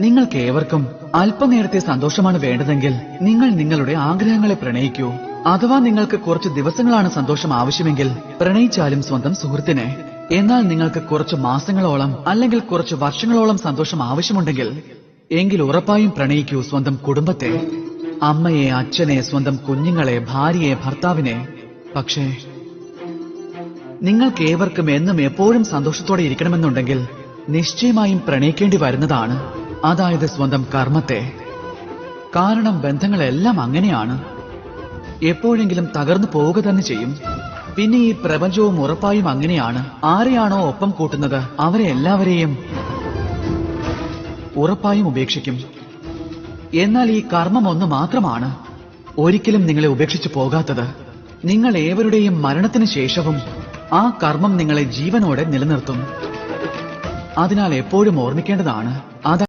നിങ്ങൾക്ക് ഏവർക്കും അല്പനേരത്തെ സന്തോഷമാണ് വേണ്ടതെങ്കിൽ നിങ്ങൾ നിങ്ങളുടെ ആഗ്രഹങ്ങളെ പ്രണയിക്കൂ. അഥവാ നിങ്ങൾക്ക് കുറച്ച് ദിവസങ്ങളാണ് സന്തോഷം ആവശ്യമെങ്കിൽ പ്രണയിച്ചാലും സ്വന്തം സുഹൃത്തിനെ. എന്നാൽ നിങ്ങൾക്ക് കുറച്ച് മാസങ്ങളോളം അല്ലെങ്കിൽ കുറച്ച് വർഷങ്ങളോളം സന്തോഷം ആവശ്യമുണ്ടെങ്കിൽ എങ്കിൽ ഉറപ്പായും പ്രണയിക്കൂ സ്വന്തം കുടുംബത്തെ, അമ്മയെ, അച്ഛനെ, സ്വന്തം കുഞ്ഞുങ്ങളെ, ഭാര്യയെ, ഭർത്താവിനെ. പക്ഷേ നിങ്ങൾക്ക് ഏവർക്കും എന്നും എപ്പോഴും സന്തോഷത്തോടെ ഇരിക്കണമെന്നുണ്ടെങ്കിൽ നിശ്ചയമായും പ്രണയിക്കേണ്ടി വരുന്നതാണ്, അതായത് സ്വന്തം കർമ്മത്തെ. കാരണം ബന്ധങ്ങളെല്ലാം അങ്ങനെയാണ്, എപ്പോഴെങ്കിലും തകർന്നു പോവുക തന്നെ ചെയ്യും. പിന്നെ ഈ പ്രപഞ്ചവും ഉറപ്പായും അങ്ങനെയാണ്. ആരെയാണോ ഒപ്പം കൂട്ടുന്നത് അവരെ എല്ലാവരെയും ഉറപ്പായും ഉപേക്ഷിക്കും. എന്നാൽ ഈ കർമ്മം ഒന്ന് മാത്രമാണ് ഒരിക്കലും നിങ്ങളെ ഉപേക്ഷിച്ചു പോകാത്തത്. നിങ്ങൾ ഏവരുടെയും മരണത്തിന് ശേഷവും ആ കർമ്മം നിങ്ങളെ ജീവനോടെ നിലനിർത്തും. അതിനാൽ എപ്പോഴും ഓർമ്മിക്കേണ്ടതാണ്, അതായത്